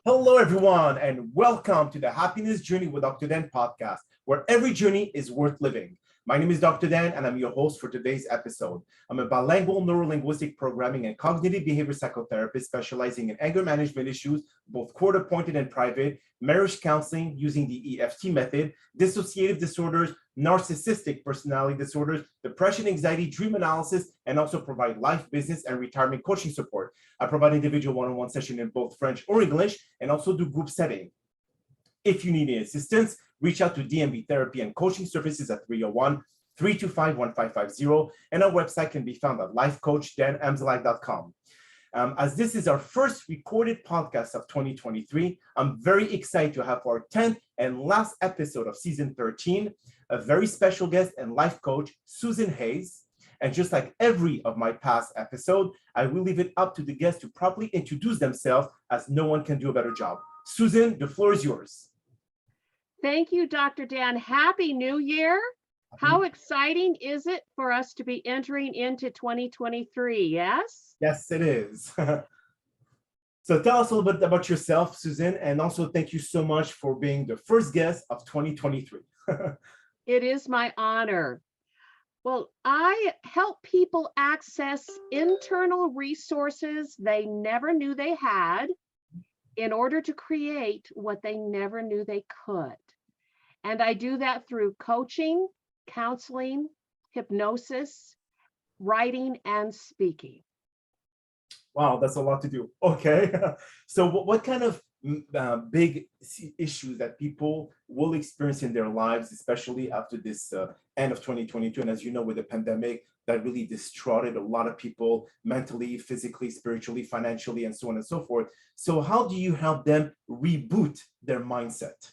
Hello, everyone, and welcome to the Happiness Journey with Dr. Dan podcast, where every journey is worth living. My name is Dr. Dan, and I'm your host for today's episode. I'm a bilingual neurolinguistic programming and cognitive behavior psychotherapist specializing in anger management issues, both court-appointed and private, marriage counseling using the EFT method, dissociative disorders, narcissistic personality disorders, depression, anxiety, dream analysis, and also provide life, business, and retirement coaching support. I provide individual one-on-one session in both French or English, and also do group setting. If you need any assistance, reach out to DMB therapy and coaching services at 301-325-1550, and our website can be found at lifecoachddanamzallag.com. As this is our first recorded podcast of 2023, I'm very excited to have our 10th and last episode of season 13, a very special guest and life coach, Susie Hayes. And just like every of my past episode, I will leave it up to the guests to properly introduce themselves, as no one can do a better job. Susan, the floor is yours. Thank you, Dr. Dan. Happy New Year. How exciting is it for us to be entering into 2023, yes? Yes, it is. So tell us a little bit about yourself, Susan, and also thank you so much for being the first guest of 2023. It is my honor. Well, I help people access internal resources they never knew they had in order to create what they never knew they could. And I do that through coaching, counseling, hypnosis, writing, and speaking. Wow, that's a lot to do. Okay. So what kind of big issues that people will experience in their lives, especially after this end of 2022? And as you know, with the pandemic, that really destroyed a lot of people mentally, physically, spiritually, financially, and so on and so forth. So how do you help them reboot their mindset?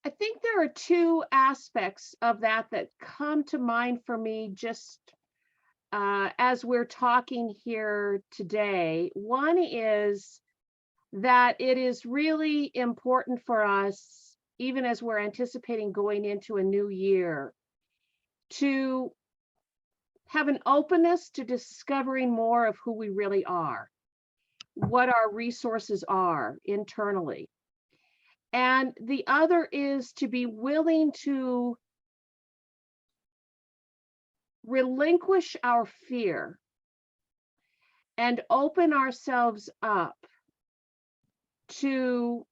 I think there are two aspects of that come to mind for me just as we're talking here today. One is that it is really important for us, even as we're anticipating going into a new year, to have an openness to discovering more of who we really are, what our resources are internally. And the other is to be willing to relinquish our fear and open ourselves up to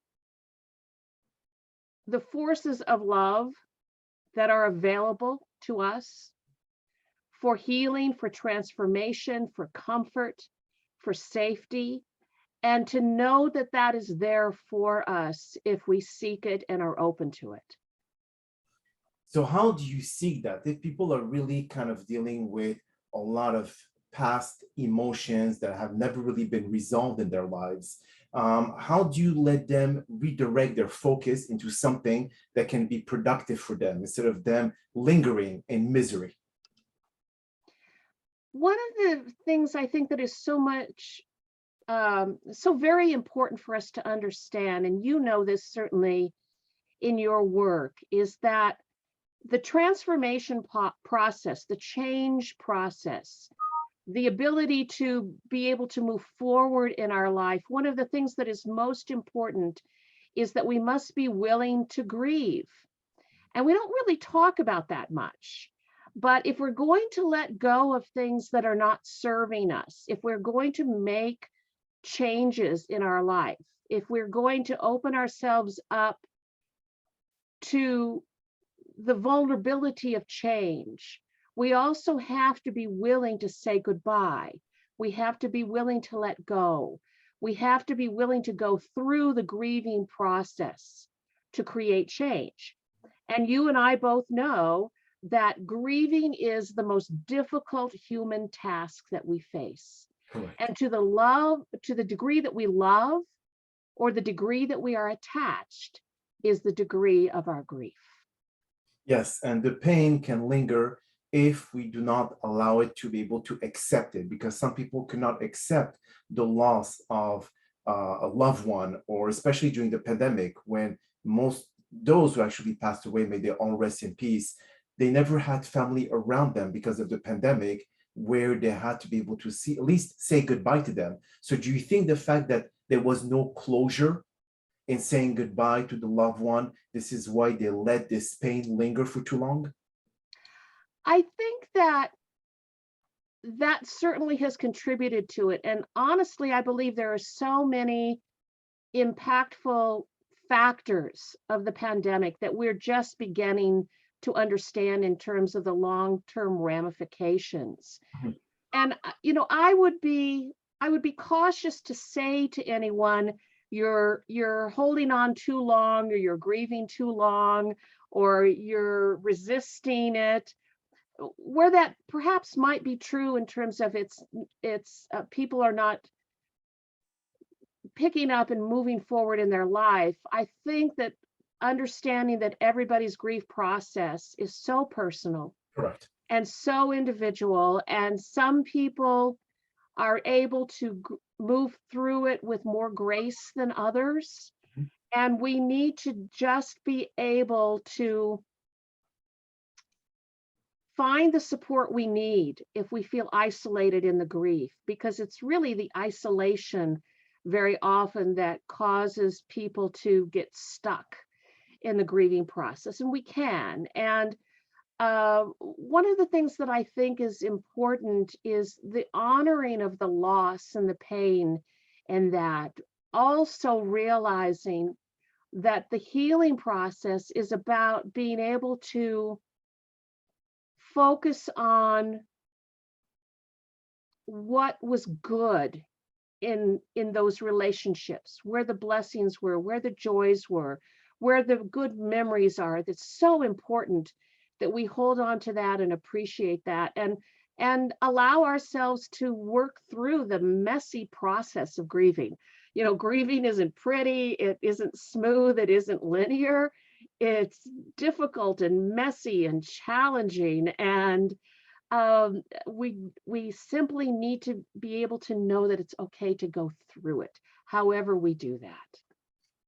the forces of love that are available to us for healing, for transformation, for comfort, for safety, and to know that that is there for us if we seek it and are open to it. So how do you seek that? If people are really kind of dealing with a lot of past emotions that have never really been resolved in their lives, how do you let them redirect their focus into something that can be productive for them instead of them lingering in misery? One of the things I think that is so very important for us to understand, and you know this certainly in your work, is that the transformation process, the change process, the ability to be able to move forward in our life, one of the things that is most important is that we must be willing to grieve. And we don't really talk about that much. But if we're going to let go of things that are not serving us, if we're going to make changes in our life, if we're going to open ourselves up to the vulnerability of change, we also have to be willing to say goodbye. We have to be willing to let go. We have to be willing to go through the grieving process to create change. And you and I both know that grieving is the most difficult human task that we face. Correct. And to the degree that we love, or the degree that we are attached, is the degree of our grief. Yes, and the pain can linger if we do not allow it to be able to accept it, because some people cannot accept the loss of a loved one, or especially during the pandemic, when those who actually passed away, may they all rest in peace, they never had family around them because of the pandemic. where they had to be able to see, at least say goodbye to them. So do you think the fact that there was no closure in saying goodbye to the loved one, this is why they let this pain linger for too long? I think that certainly has contributed to it. And honestly, I believe there are so many impactful factors of the pandemic that we're just beginning to understand in terms of the long-term ramifications. Mhm. And I would be cautious to say to anyone, you're holding on too long, or you're grieving too long, or you're resisting it. Where that perhaps might be true in terms of it's people are not picking up and moving forward in their life. I think that understanding that everybody's grief process is so personal Correct. and so individual, and some people are able to move through it with more grace than others. Mhm. And we need to just be able to find the support we need if we feel isolated in the grief, because it's really the isolation very often that causes people to get stuck in the grieving process, and we can. And one of the things that I think is important is the honoring of the loss and the pain, and that also realizing that the healing process is about being able to focus on what was good in those relationships, where the blessings were, where the joys were, where the good memories are. That's so important that we hold on to that and appreciate that, and allow ourselves to work through the messy process of grieving. Grieving isn't pretty, it isn't smooth, it isn't linear. It's difficult and messy and challenging, and we simply need to be able to know that it's okay to go through it, however we do that.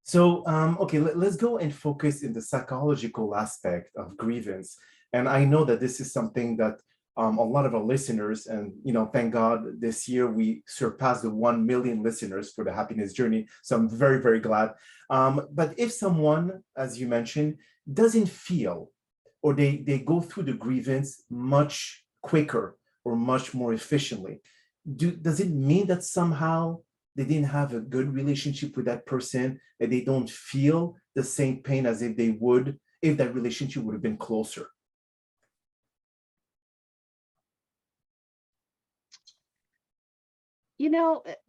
So, okay, let's go and focus in the psychological aspect of grievance. And I know that this is something that a lot of our listeners, and thank God this year we surpassed the 1 million listeners for the happiness journey. So I'm very, very glad. But if someone, as you mentioned, doesn't feel, or they go through the grievance much quicker or much more efficiently, does it mean that somehow they didn't have a good relationship with that person, that they don't feel the same pain as if they would, if that relationship would have been closer?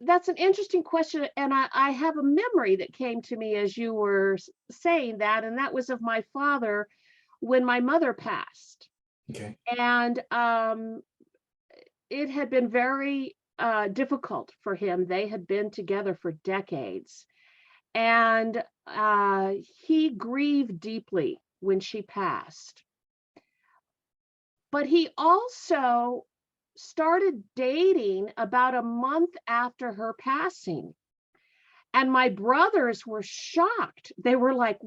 That's an interesting question. And I have a memory that came to me as you were saying that, and that was of my father when my mother passed. Okay. And it had been very difficult for him. They had been together for decades. And he grieved deeply when she passed. But he also started dating about a month after her passing. And my brothers were shocked. They were like,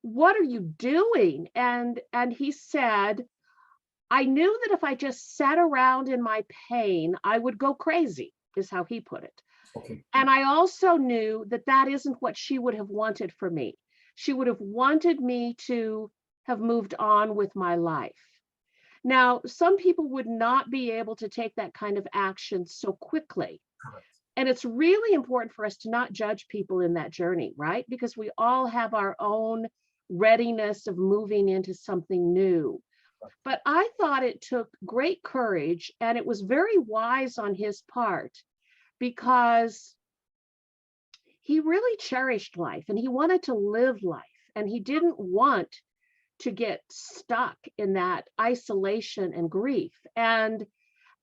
"What are you doing?" And he said, "I knew that if I just sat around in my pain, I would go crazy," is how he put it. Okay. And I also knew that that isn't what she would have wanted for me. She would have wanted me to have moved on with my life. Now, some people would not be able to take that kind of action so quickly. Correct. And it's really important for us to not judge people in that journey, right? Because we all have our own readiness of moving into something new. But I thought it took great courage, and it was very wise on his part, because he really cherished life and he wanted to live life, and he didn't want to get stuck in that isolation and grief. And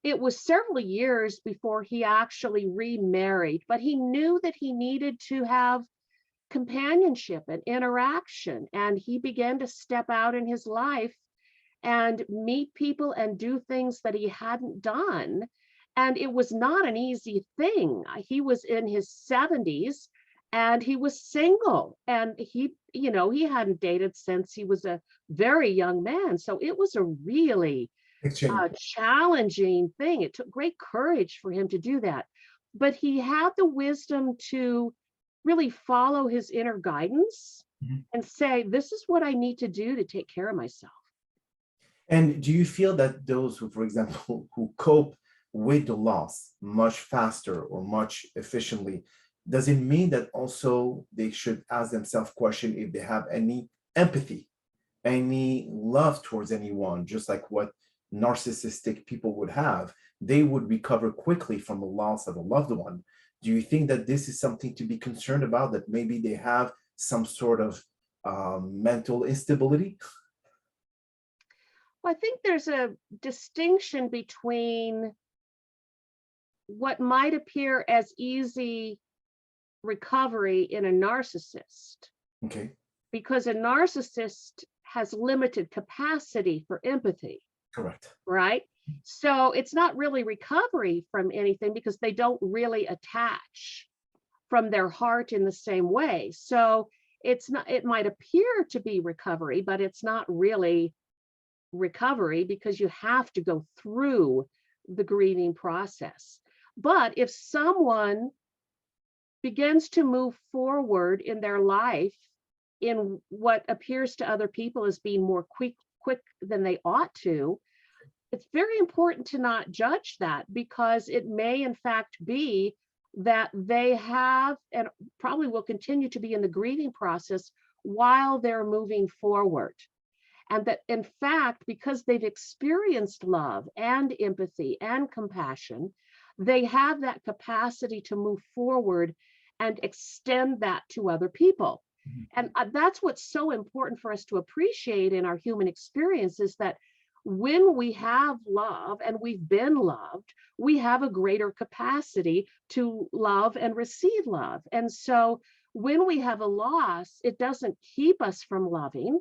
it was several years before he actually remarried, but he knew that he needed to have companionship and interaction. And he began to step out in his life and meet people and do things that he hadn't done. And it was not an easy thing. He was in his 70s and he was single, and he hadn't dated since he was a very young man. So it was a really Exchange. challenging thing. It took great courage for him to do that. But he had the wisdom to really follow his inner guidance Mhm. and say, this is what I need to do to take care of myself. And do you feel that those who, for example, who cope with the loss much faster or much efficiently, does it mean that also they should ask themselves question if they have any empathy, any love towards anyone, just like what narcissistic people would have? They would recover quickly from the loss of a loved one. Do you think that this is something to be concerned about, that maybe they have some sort of mental instability? Well, I think there's a distinction between what might appear as easy recovery in a narcissist, Okay, because a narcissist has limited capacity for empathy, correct. right? So it's not really recovery from anything because they don't really attach from their heart in the same way. So it's not, it might appear to be recovery, but it's not really recovery because you have to go through the grieving process. But if someone begins to move forward in their life in what appears to other people as being more quick than they ought to, it's very important to not judge that, because it may in fact be that they have and probably will continue to be in the grieving process while they're moving forward. And that in fact, because they've experienced love and empathy and compassion, they have that capacity to move forward and extend that to other people. And that's what's so important for us to appreciate in our human experience, is that when we have love and we've been loved, we have a greater capacity to love and receive love. And so when we have a loss, it doesn't keep us from loving.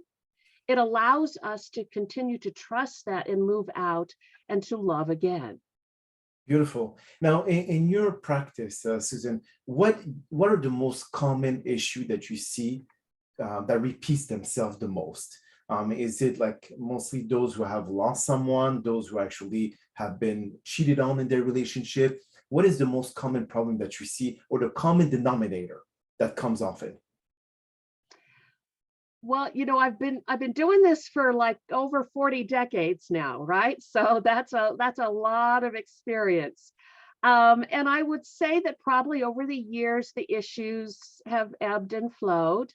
It allows us to continue to trust that and move out and to love again. Beautiful. Now, in your practice, Susan, what are the most common issue that you see that repeats themselves the most? Is it like mostly those who have lost someone, those who actually have been cheated on in their relationship? What is the most common problem that you see, or the common denominator that comes often? Well, I've been doing this for like over 40 decades now, right? So that's a lot of experience. And I would say that probably over the years, the issues have ebbed and flowed.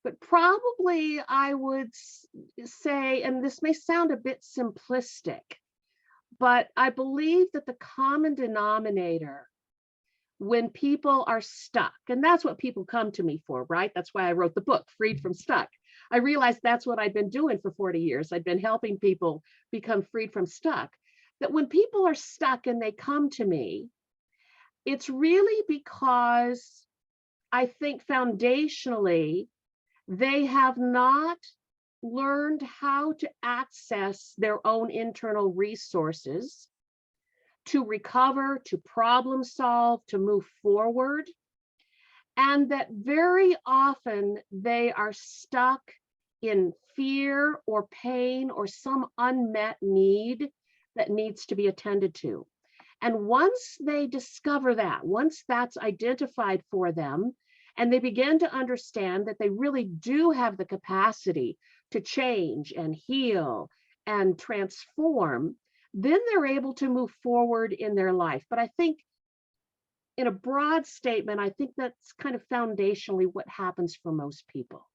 But probably I would say, and this may sound a bit simplistic, but I believe that the common denominator when people are stuck, and that's what people come to me for, right? That's why I wrote the book, Freed from Stuck. I realized that's what I've been doing for 40 years. I've been helping people become freed from stuck. That when people are stuck and they come to me, it's really because I think foundationally, they have not learned how to access their own internal resources to recover, to problem solve, to move forward. And that very often they are stuck in fear or pain or some unmet need that needs to be attended to. And once they discover that, once that's identified for them, and they begin to understand that they really do have the capacity to change and heal and transform, then they're able to move forward in their life. But I think in a broad statement, I think that's kind of foundationally what happens for most people.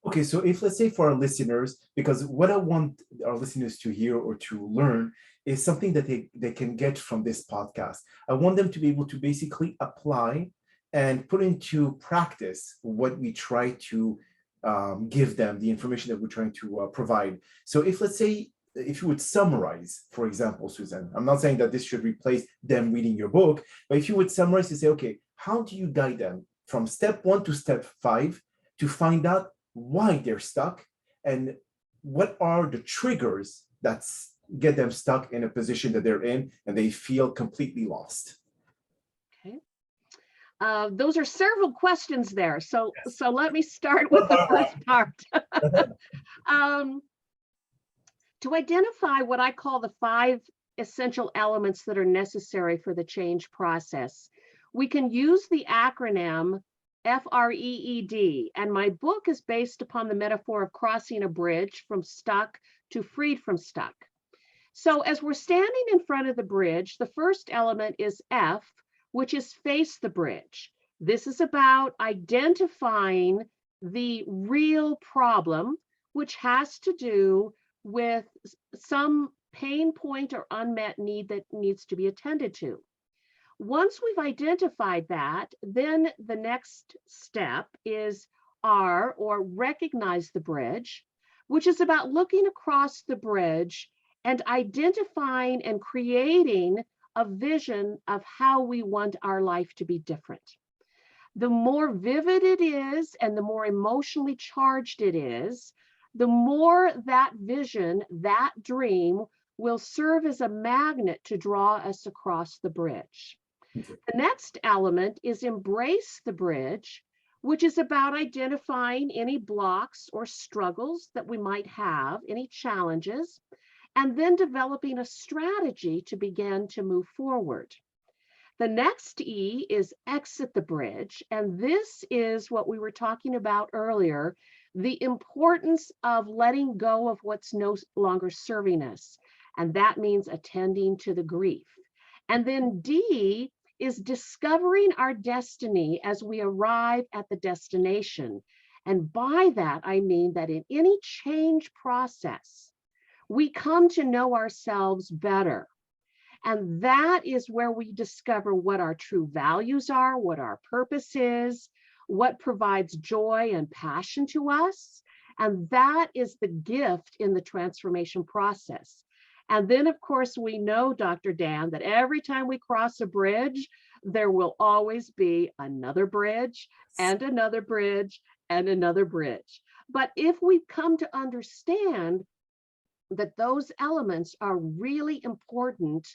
Okay, so if let's say for our listeners, because what I want our listeners to hear or to learn is something that they can get from this podcast. I want them to be able to basically apply and put into practice what we try to give them, the information that we're trying to provide. So if let's say, if you would summarize, for example, Susan, I'm not saying that this should replace them reading your book, but if you would summarize to say, okay, how do you guide them from step 1 to step 5 to find out why they're stuck and what are the triggers that get them stuck in a position that they're in and they feel completely lost? Okay. Those are several questions there. So Yes. let me start with the first part. to identify what I call the 5 essential elements that are necessary for the change process. We can use the acronym FREED, and my book is based upon the metaphor of crossing a bridge from stuck to freed from stuck. So as we're standing in front of the bridge, the first element is F, which is face the bridge. This is about identifying the real problem, which has to do with some pain point or unmet need that needs to be attended to. Once we've identified that, then the next step is R, or recognize the bridge, which is about looking across the bridge and identifying and creating a vision of how we want our life to be different. The more vivid it is and the more emotionally charged it is, the more that vision, that dream, will serve as a magnet to draw us across the bridge. The next element is embrace the bridge, which is about identifying any blocks or struggles that we might have, any challenges, and then developing a strategy to begin to move forward. The next E is exit the bridge, and this is what we were talking about earlier, the importance of letting go of what's no longer serving us, and that means attending to the grief. And then D is discovering our destiny as we arrive at the destination. And by that, I mean that in any change process, we come to know ourselves better. And that is where we discover what our true values are, what our purpose is, what provides joy and passion to us. And that is the gift in the transformation process. And then, of course, we know, Dr. Dan, that every time we cross a bridge, there will always be another bridge and another bridge and another bridge. But if we come to understand that those elements are really important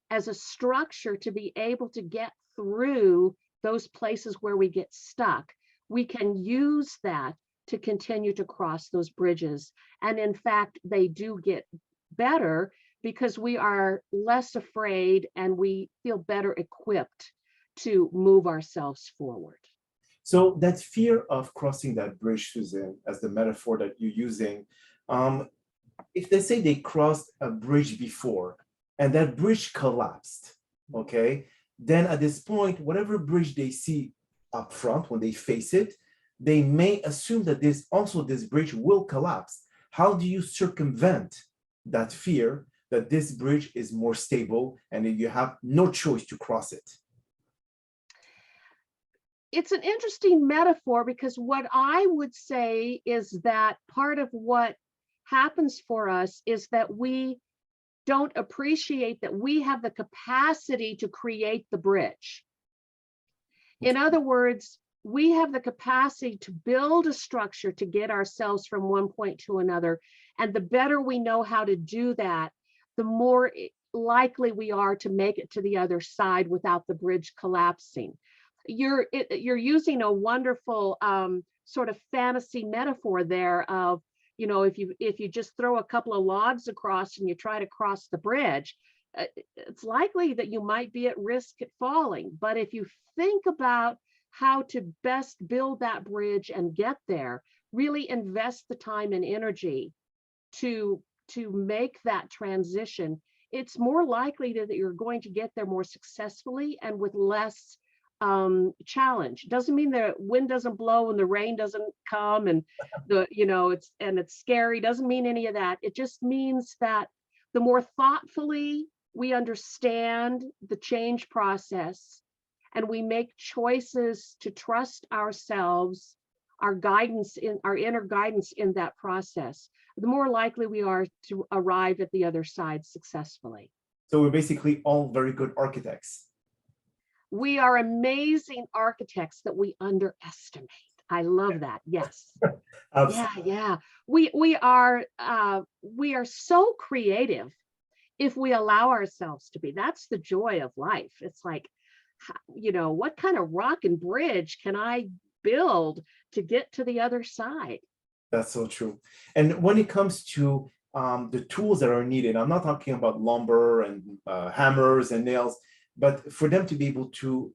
as a structure to be able to get through those places where we get stuck, we can use that to continue to cross those bridges. And in fact, they do get better because we are less afraid and we feel better equipped to move ourselves forward. So that fear of crossing that bridge, Susan, as the metaphor that you're using, if they say they crossed a bridge before and that bridge collapsed, okay, then at this point, whatever bridge they see up front when they face it, they may assume that this bridge will collapse. How do you circumvent that fear that this bridge is more stable and that you have no choice to cross it? It's an interesting metaphor because what I would say is that part of what happens for us is that we don't appreciate that we have the capacity to create the bridge. In other words, we have the capacity to build a structure to get ourselves from one point to another. And the better we know how to do that, the more likely we are to make it to the other side without the bridge collapsing. You're using a wonderful sort of fantasy metaphor there of, you know, if you just throw a couple of logs across and you try to cross the bridge, it's likely that you might be at risk at falling. But if you think about how to best build that bridge and get there, really invest the time and energy to make that transition, it's more likely that you're going to get there more successfully and with less challenge. Doesn't mean the wind doesn't blow and the rain doesn't come and it's scary. Doesn't mean any of that. It just means that the more thoughtfully we understand the change process and we make choices to trust ourselves, our inner guidance in that process, the more likely we are to arrive at the other side successfully. So we're basically all very good architects. We are amazing architects that we underestimate. I love that. Yes. Yeah. We are so creative if we allow ourselves to be. That's the joy of life. It's like, what kind of rock and bridge can I build to get to the other side? That's so true. And when it comes to the tools that are needed. I'm not talking about lumber and hammers and nails, but for them to be able to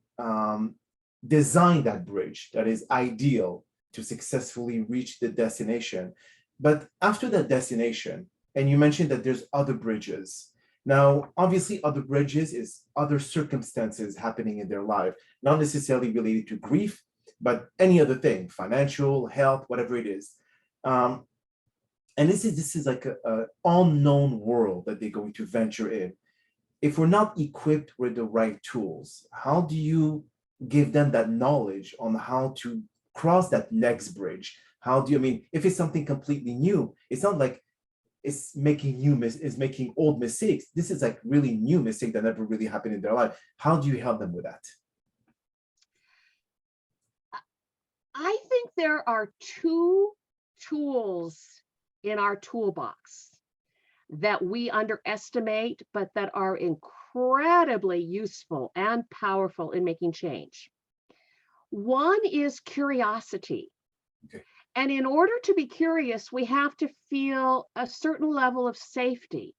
design that bridge that is ideal to successfully reach the destination. But after that destination, and you mentioned that there's other bridges. Now, obviously, other bridges is other circumstances happening in their life, not necessarily related to grief, but any other thing, financial, health, whatever it is. And this is like a unknown world that they're going to venture in. If we're not equipped with the right tools, how do you give them that knowledge on how to cross that next bridge? How do you, I mean, if it's something completely new, it's not like it's making making old mistakes. This is like really new mistake that never really happened in their life. How do you help them with that? I think there are two tools in our toolbox that we underestimate, but that are incredibly useful and powerful in making change. One is curiosity. Okay. And in order to be curious, we have to feel a certain level of safety.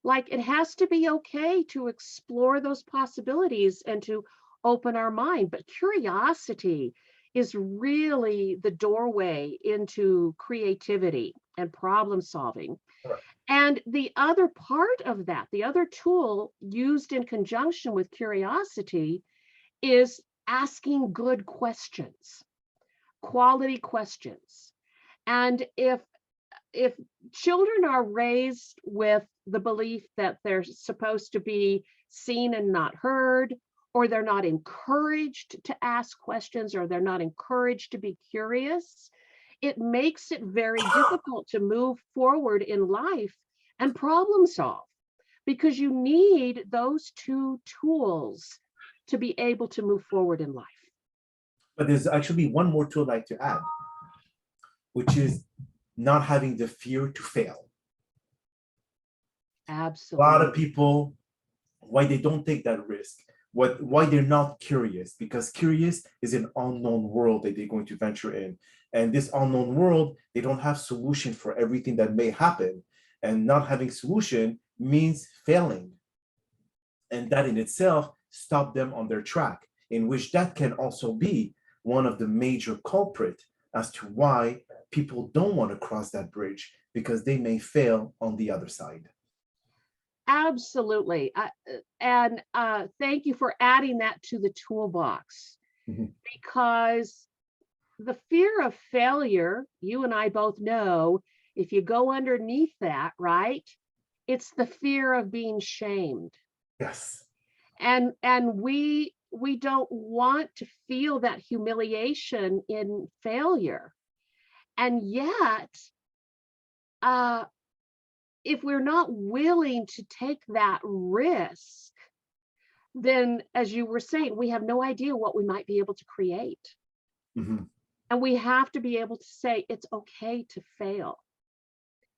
Like it has to be okay to explore those possibilities and to open our mind. But curiosity is really the doorway into creativity and problem solving. Right. And the other part of that, the other tool used in conjunction with curiosity is asking good questions, quality questions. And if children are raised with the belief that they're supposed to be seen and not heard, or they're not encouraged to ask questions, or they're not encouraged to be curious, it makes it very difficult to move forward in life and problem solve, because you need those two tools to be able to move forward in life. But there's actually one more tool I'd like to add, which is not having the fear to fail. Absolutely. A lot of people, why they don't take that risk, why they're not curious, because curious is an unknown world that they're going to venture in. And this unknown world, they don't have solution for everything that may happen. And not having solution means failing. And that in itself stops them on their track, in which that can also be one of the major culprit as to why people don't want to cross that bridge, because they may fail on the other side. Absolutely. And thank you for adding that to the toolbox, because the fear of failure, you and I both know, if you go underneath that, right, it's the fear of being shamed. Yes. And we don't want to feel that humiliation in failure. And yet, if we're not willing to take that risk, then, as you were saying, we have no idea what we might be able to create. And we have to be able to say it's okay to fail.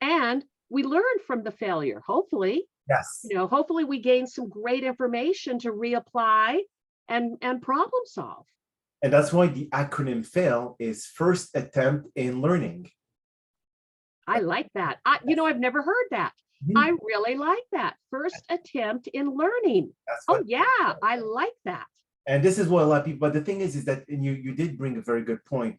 And we learn from the failure, hopefully. Yes. You know, hopefully we gain some great information to reapply and problem solve. And that's why the acronym FAIL is first attempt in learning. I like that. I've never heard that. I really like that. First attempt in learning. Yeah, I like that. And this is what a lot of people, but the thing is that, and you did bring a very good point.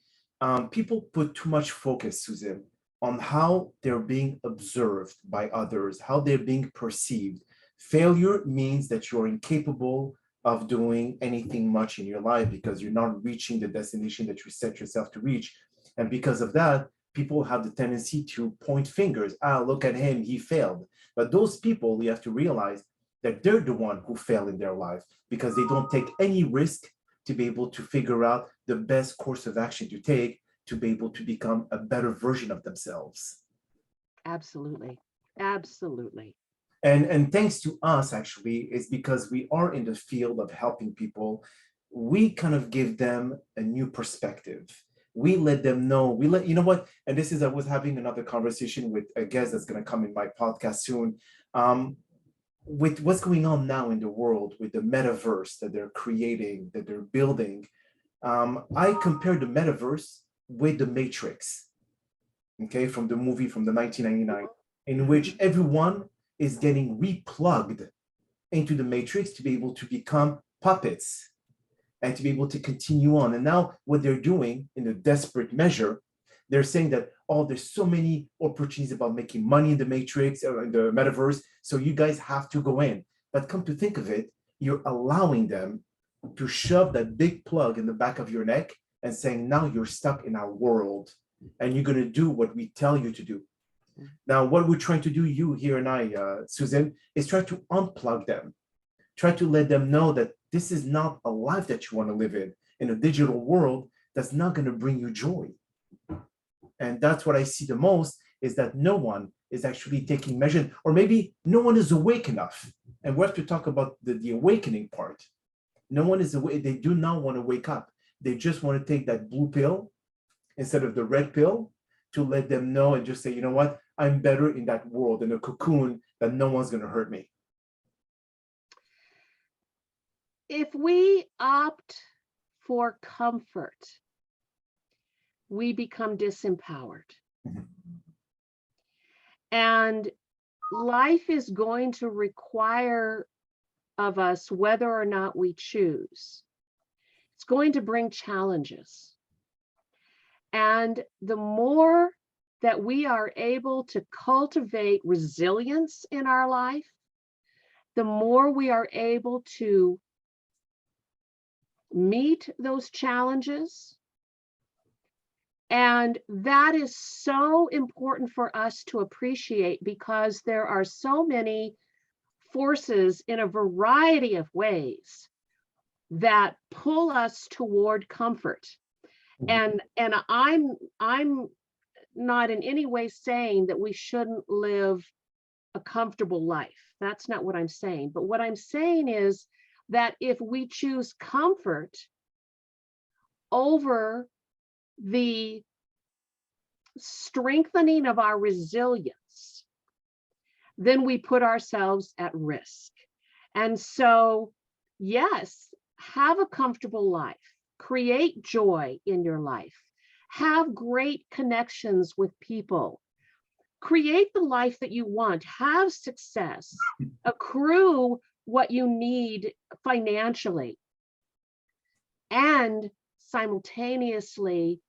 People put too much focus, Susan, on how they're being observed by others, how they're being perceived. Failure means that you're incapable of doing anything much in your life because you're not reaching the destination that you set yourself to reach. And because of that, people have the tendency to point fingers. Look at him, he failed. But those people, you have to realize that they're the one who failed in their life because they don't take any risk to be able to figure out the best course of action to take to be able to become a better version of themselves. Absolutely. Absolutely. And thanks to us, actually, is because we are in the field of helping people, we kind of give them a new perspective. We let them know, you know what, and this is, I was having another conversation with a guest that's going to come in my podcast soon, with what's going on now in the world with the metaverse that they're creating, that they're building. I compare the metaverse with the Matrix, okay, from the movie from the 1999. in which everyone is getting replugged into the matrix to be able to become puppets and to be able to continue on. And now what they're doing in a desperate measure, they're saying that, oh, there's so many opportunities about making money in the matrix or in the metaverse, so you guys have to go in. But come to think of it, you're allowing them to shove that big plug in the back of your neck and saying, now you're stuck in our world and you're going to do what we tell you to do. Now, what we're trying to do, you here and I, Susan, is try to unplug them. Try to let them know that this is not a life that you want to live in a digital world that's not going to bring you joy. And that's what I see the most, is that no one is actually taking measure, or maybe no one is awake enough. And we have to talk about the awakening part. No one is awake. They do not want to wake up. They just want to take that blue pill instead of the red pill to let them know and just say, you know what, I'm better in that world, in a cocoon, that no one's going to hurt me. If we opt for comfort, we become disempowered. Mm-hmm. And life is going to require of us, whether or not we choose, it's going to bring challenges. And the more that we are able to cultivate resilience in our life, the more we are able to meet those challenges. And that is so important for us to appreciate, because there are so many forces in a variety of ways that pull us toward comfort. And I'm not in any way saying that we shouldn't live a comfortable life. That's not what I'm saying. But what I'm saying is that if we choose comfort over the strengthening of our resilience, then we put ourselves at risk. And so, yes, have a comfortable life, create joy in your life, have great connections with people, create the life that you want, have success, accrue what you need financially, and simultaneously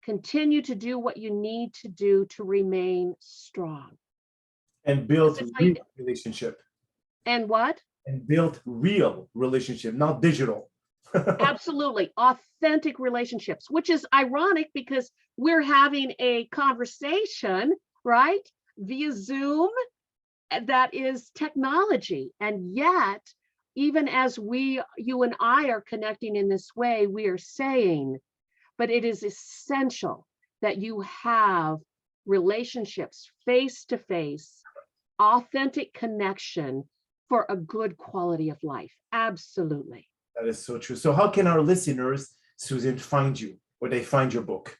continue to do what you need to do to remain strong. And build real relationship. And what? And build real relationship, not digital. Absolutely. Authentic relationships, which is ironic because we're having a conversation, right? Via Zoom, that is technology. And yet, even as you and I are connecting in this way, we are saying, but it is essential that you have relationships face to face, authentic connection for a good quality of life. Absolutely. That is so true. So how can our listeners, Susan, find you, where they find your book?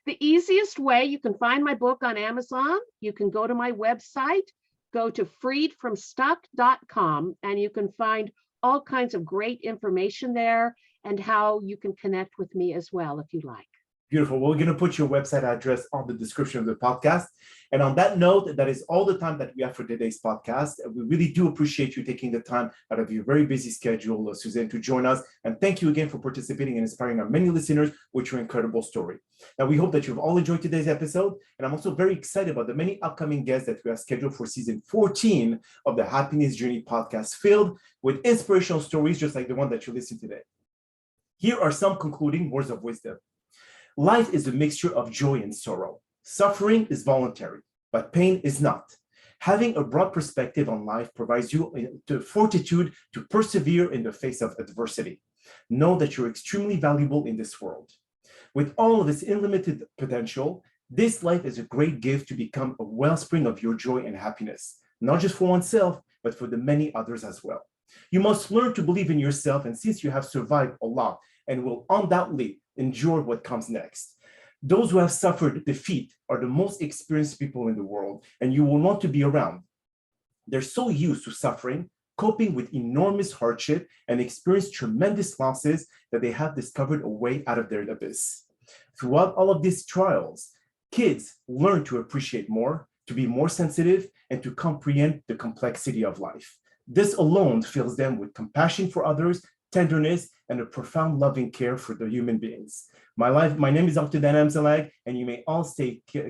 The easiest way, you can find my book on Amazon. You can go to my website, go to freedfromstuck.com, and you can find all kinds of great information there and how you can connect with me as well, if you like. Beautiful. Well, we're going to put your website address on the description of the podcast. And on that note, that is all the time that we have for today's podcast. We really do appreciate you taking the time out of your very busy schedule, Suzanne, to join us. And thank you again for participating and inspiring our many listeners with your incredible story. Now, we hope that you've all enjoyed today's episode. And I'm also very excited about the many upcoming guests that we have scheduled for season 14 of the Happiness Journey podcast, filled with inspirational stories just like the one that you listened to today. Here are some concluding words of wisdom. Life is a mixture of joy and sorrow. Suffering is voluntary, but pain is not. Having a broad perspective on life provides you the fortitude to persevere in the face of adversity. Know that you're extremely valuable in this world. With all of its unlimited potential, this life is a great gift to become a wellspring of your joy and happiness, not just for oneself, but for the many others as well. You must learn to believe in yourself, and since you have survived a lot and will undoubtedly endure what comes next, those who have suffered defeat are the most experienced people in the world, and you will want to be around. They're so used to suffering, coping with enormous hardship, and experience tremendous losses that they have discovered a way out of their abyss. Throughout all of these trials, Kids learn to appreciate more, to be more sensitive, and to comprehend the complexity of life. This alone fills them with compassion for others, tenderness, and a profound loving care for the human beings. My name is drdanamzallag, and you may all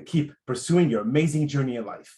keep pursuing your amazing journey in life.